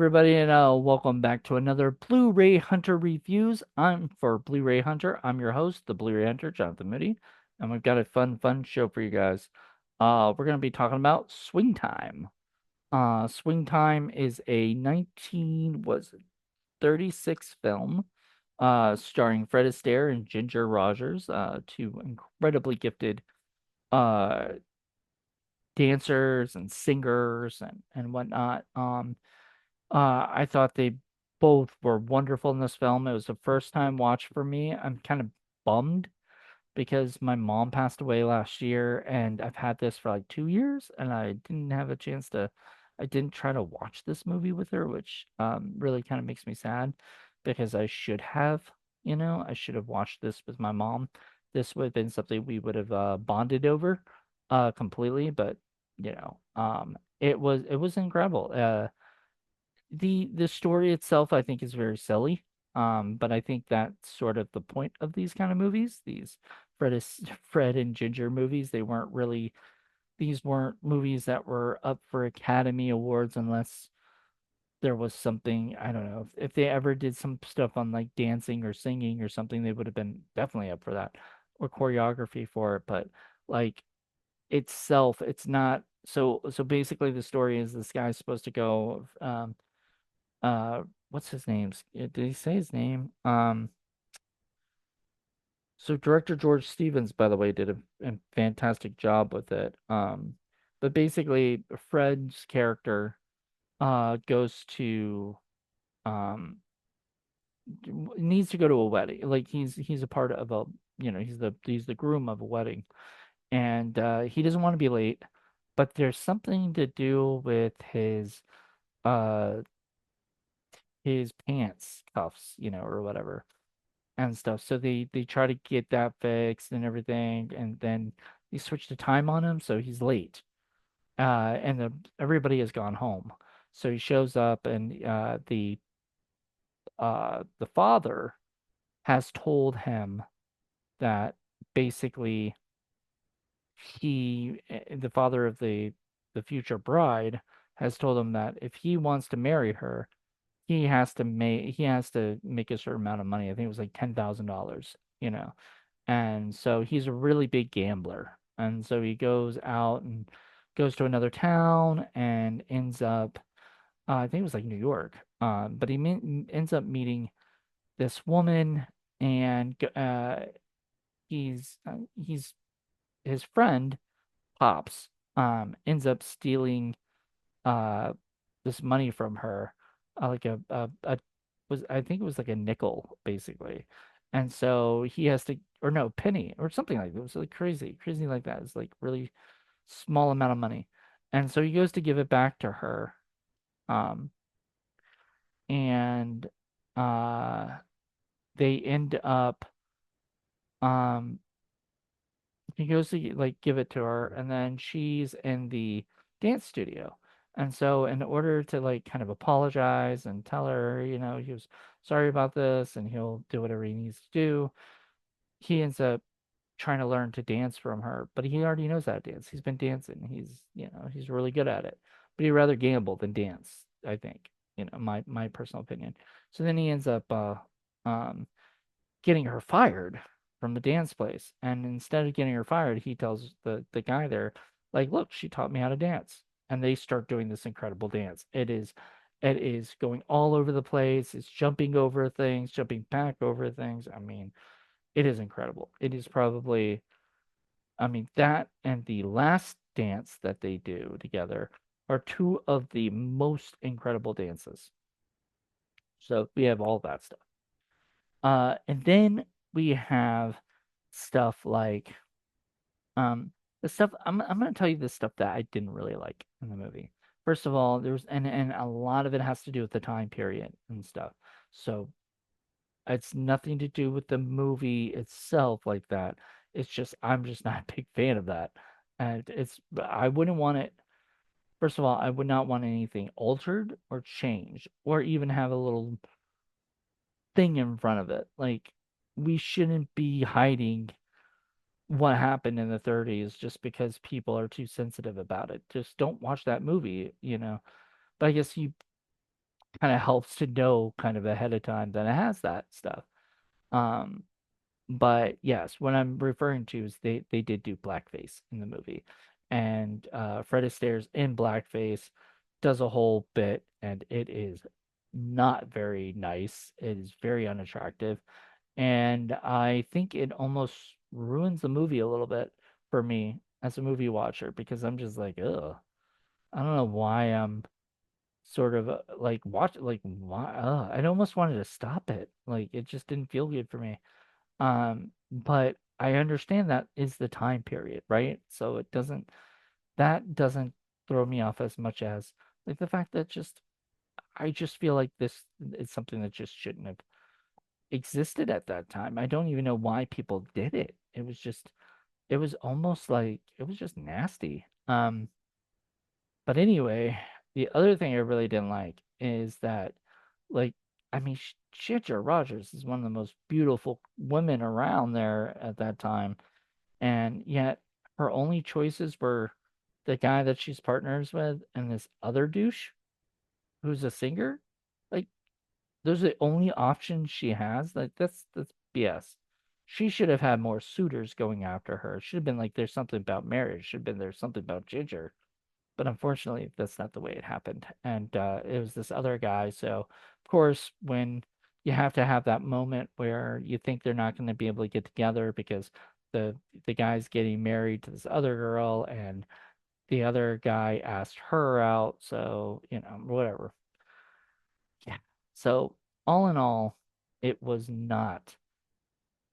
everybody, and welcome back to another Blu-ray Hunter reviews. I'm for Blu-ray Hunter. I'm your host, the Blu-ray Hunter, Jonathan Moody, and we've got a fun show for you guys. We're gonna be talking about Swing Time. Swing Time is a 1936 film, starring Fred Astaire and Ginger Rogers, two incredibly gifted uh dancers and singers and whatnot. I thought they both were wonderful in this film. It was a first time watch for me. I'm kind of bummed because my mom passed away last year and I've had this for like 2 years and I didn't have a chance to, I didn't try to watch this movie with her, which really kind of makes me sad because I should have, I should have watched this with my mom. This would have been something we would have bonded over completely, but it was incredible. The story itself I think is very silly. But I think that's sort of the point of these kind of movies. These Fred and Ginger movies, these weren't movies that were up for Academy Awards unless there was something, I don't know, if they ever did some stuff on like dancing or singing or something, they would have been definitely up for that or choreography for it. But like itself, it's not so basically the story is this guy's supposed to go what's his name? Did he say his name? So director George Stevens, by the way, did a fantastic job with it. But basically Fred's character goes to um needs to go to a wedding. Like he's a part of a he's the groom of a wedding. And he doesn't want to be late, but there's something to do with uh his pants cuffs, or whatever and stuff. So they try to get that fixed and everything, and then they switch the time on him, so he's late. And everybody has gone home. So he shows up, and the father has told him that basically the father of the future bride has told him that if he wants to marry her, he has to make a certain amount of money. I think it was like $10,000, And so he's a really big gambler. And so he goes out and goes to another town and ends up, I think it was like New York. But ends up meeting this woman, and he's his friend Pops ends up stealing uh this money from her, like a was I think it was like a nickel basically. And so he has to, or no, penny or something like that. It was like crazy like that. It's like really small amount of money. And so he goes to give it back to her. Um and uh they end up um he goes to like give it to her, and then she's in the dance studio. And so in order to like kind of apologize and tell her, he was sorry about this and he'll do whatever he needs to do, he ends up trying to learn to dance from her, but he already knows how to dance. He's been dancing. He's really good at it. But he'd rather gamble than dance, I think. My personal opinion. So then he ends up um getting her fired from the dance place. And instead of getting her fired, he tells the guy there, like, look, she taught me how to dance. And they start doing this incredible dance. It is going all over the place. It's jumping over things, jumping back over things. I mean, it is incredible. It is probably, I mean, that and the last dance that they do together are two of the most incredible dances. So we have all that stuff. And then we have stuff like the stuff I'm gonna tell you the stuff that I didn't really like in the movie. First of all, there's and a lot of it has to do with the time period and stuff. So it's nothing to do with the movie itself like that. It's just I'm just not a big fan of that. And I wouldn't want it. First of all, I would not want anything altered or changed or even have a little thing in front of it. Like we shouldn't be hiding what happened in the 30s just because people are too sensitive about it. Just don't watch that movie. But I guess kind of helps to know kind of ahead of time that it has that stuff. Um, but yes, what I'm referring to is they did do blackface in the movie, and Fred Astaire's in blackface does a whole bit, and it is not very nice. It is very unattractive, and I think it almost ruins the movie a little bit for me as a movie watcher because I'm just like, ugh, I don't know why I'm sort of like watch like why I almost wanted to stop it. Like it just didn't feel good for me. But I understand that is the time period, right? So it doesn't that doesn't throw me off as much as like the fact that just I just feel like this is something that just shouldn't have existed at that time. I don't even know why people did it. It was almost like it was just nasty. But anyway, the other thing I really didn't like is that, like, I mean, Ginger Rogers is one of the most beautiful women around there at that time, and yet her only choices were the guy that she's partners with and this other douche who's a singer. Like, those are the only options she has. Like, that's BS. She should have had more suitors going after her. It should have been like there's something about marriage. Should have been there's something about Ginger. But unfortunately, that's not the way it happened. And it was this other guy. So, of course, when you have to have that moment where you think they're not going to be able to get together because the guy's getting married to this other girl, and the other guy asked her out. So, whatever. Yeah. So, all in all, it was not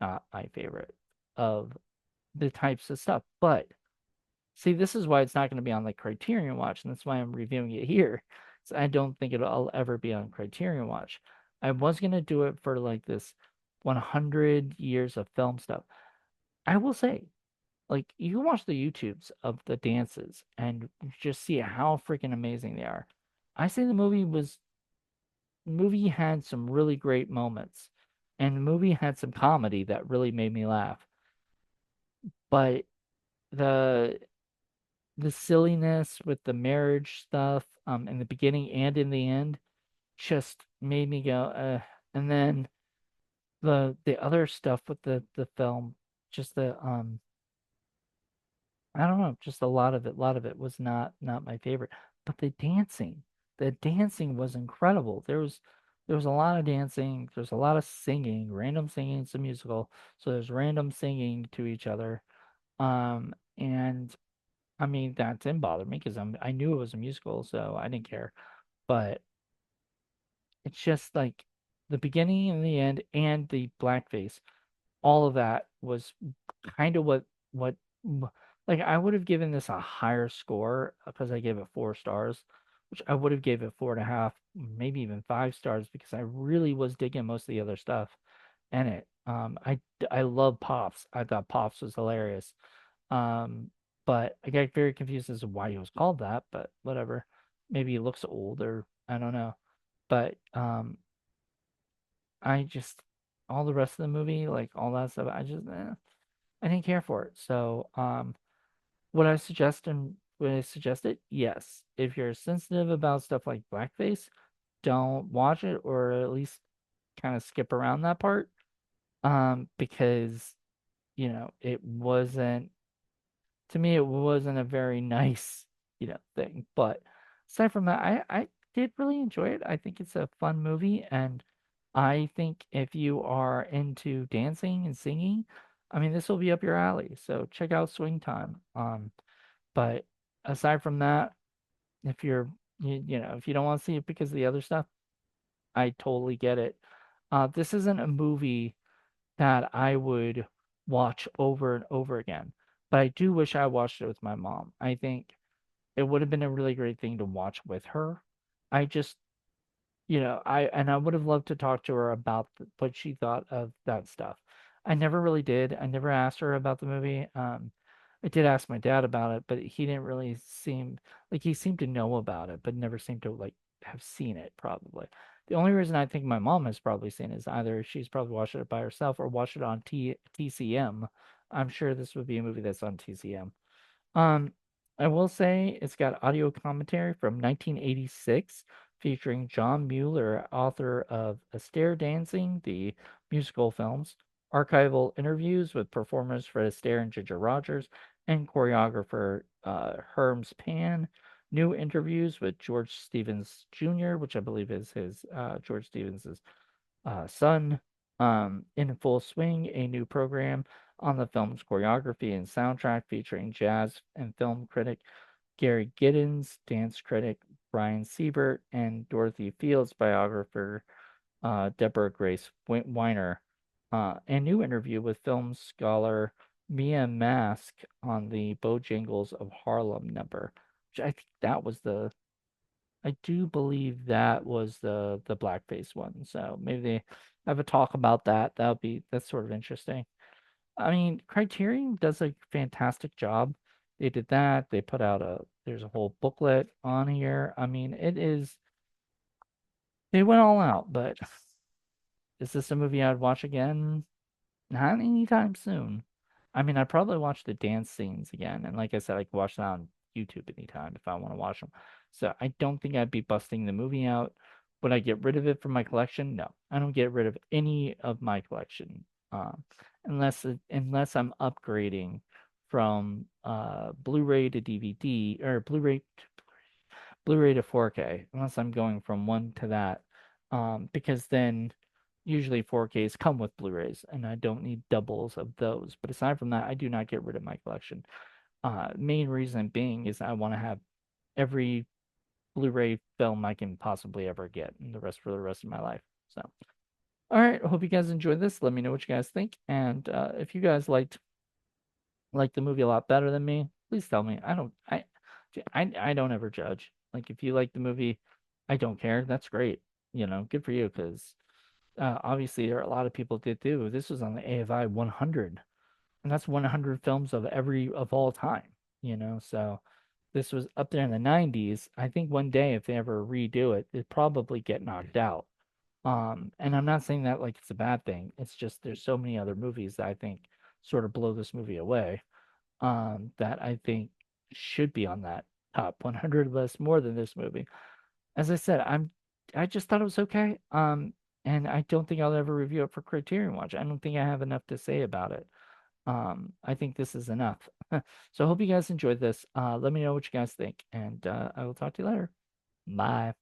my favorite of the types of stuff. But see, this is why it's not going to be on like Criterion Watch, and that's why I'm reviewing it here. So I don't think it'll ever be on Criterion Watch. I was going to do it for like this 100 years of film stuff. I will say, like, you can watch the YouTubes of the dances and just see how freaking amazing they are. I say the movie had some really great moments, and the movie had some comedy that really made me laugh. But the the silliness with the marriage stuff in the beginning and in the end just made me go and then the other stuff with the film just the I don't know, just a lot of it was not my favorite, but the dancing was incredible. There was a lot of dancing, there's a lot of singing, random singing. It's a musical, so there's random singing to each other, and I mean, that didn't bother me because I knew it was a musical, so I didn't care. But it's just like the beginning and the end and the blackface, all of that was kind of what like I would have given this a higher score because I gave it 4 stars, which I would have gave it 4.5, maybe even 5 stars because I really was digging most of the other stuff in it. I love Pops. I thought Pops was hilarious. Um, but I get very confused as to why he was called that, but whatever. Maybe he looks old or I don't know. But I just all the rest of the movie, like all that stuff, I didn't care for it. So would I suggest it? Yes. If you're sensitive about stuff like blackface, don't watch it or at least kind of skip around that part. Because it wasn't to me it wasn't a very nice thing, but aside from that I did really enjoy it. I think it's a fun movie, and I think if you are into dancing and singing, I mean, this will be up your alley, so check out Swing Time. But aside from that, if if you don't want to see it because of the other stuff, I totally get it. This isn't a movie that I would watch over and over again. But I do wish I watched it with my mom. I think it would have been a really great thing to watch with her. I just, I would have loved to talk to her about what she thought of that stuff. I never really did. I never asked her about the movie. I did ask my dad about it, but he didn't really seem like he seemed to know about it, but never seemed to like have seen it probably. The only reason I think my mom has probably seen it is either she's probably watched it by herself or watched it on TCM. I'm sure this would be a movie that's on TCM. Um, I will say it's got audio commentary from 1986 featuring John Mueller, author of Astaire Dancing, the musical films, archival interviews with performers Fred Astaire and Ginger Rogers, and choreographer Herms Pan, new interviews with George Stevens Jr., which I believe is his George Stevens' son, in full swing, a new program on the film's choreography and soundtrack featuring jazz and film critic Gary Giddens, dance critic Brian Siebert, and Dorothy Fields biographer Deborah Grace Weiner. A new interview with film scholar Mia Mask on the Bojangles of Harlem number, which I think that was I do believe that was the blackface one. So maybe they have a talk about that. That's sort of interesting. I mean, Criterion does a fantastic job. They did that. They put out there's a whole booklet on here. I mean, they went all out, but is this a movie I'd watch again? Not anytime soon. I mean, I'd probably watch the dance scenes again. And like I said, I can watch that on YouTube anytime if I want to watch them. So I don't think I'd be busting the movie out. Would I get rid of it from my collection? No, I don't get rid of any of my collection. Um, unless I'm upgrading from Blu-ray to DVD or Blu-ray to 4K, unless I'm going from one to that. Because then usually 4Ks come with Blu-rays, and I don't need doubles of those. But aside from that, I do not get rid of my collection. Main reason being is I want to have every Blu-ray film I can possibly ever get, and the rest for the rest of my life. So, all right, I hope you guys enjoyed this. Let me know what you guys think, and if you guys liked the movie a lot better than me, please tell me. I don't ever judge. Like if you like the movie, I don't care. That's great. Good for you because obviously there are a lot of people did too. This was on the AFI 100, and that's 100 films of all time. So this was up there in the 90s. I think one day if they ever redo it, it'd probably get knocked out. And I'm not saying that like it's a bad thing. It's just there's so many other movies that I think sort of blow this movie away. That I think should be on that top 100 list more than this movie. As I said, I just thought it was okay. And I don't think I'll ever review it for Criterion Watch. I don't think I have enough to say about it. I think this is enough. So I hope you guys enjoyed this. Let me know what you guys think, and I will talk to you later. Bye.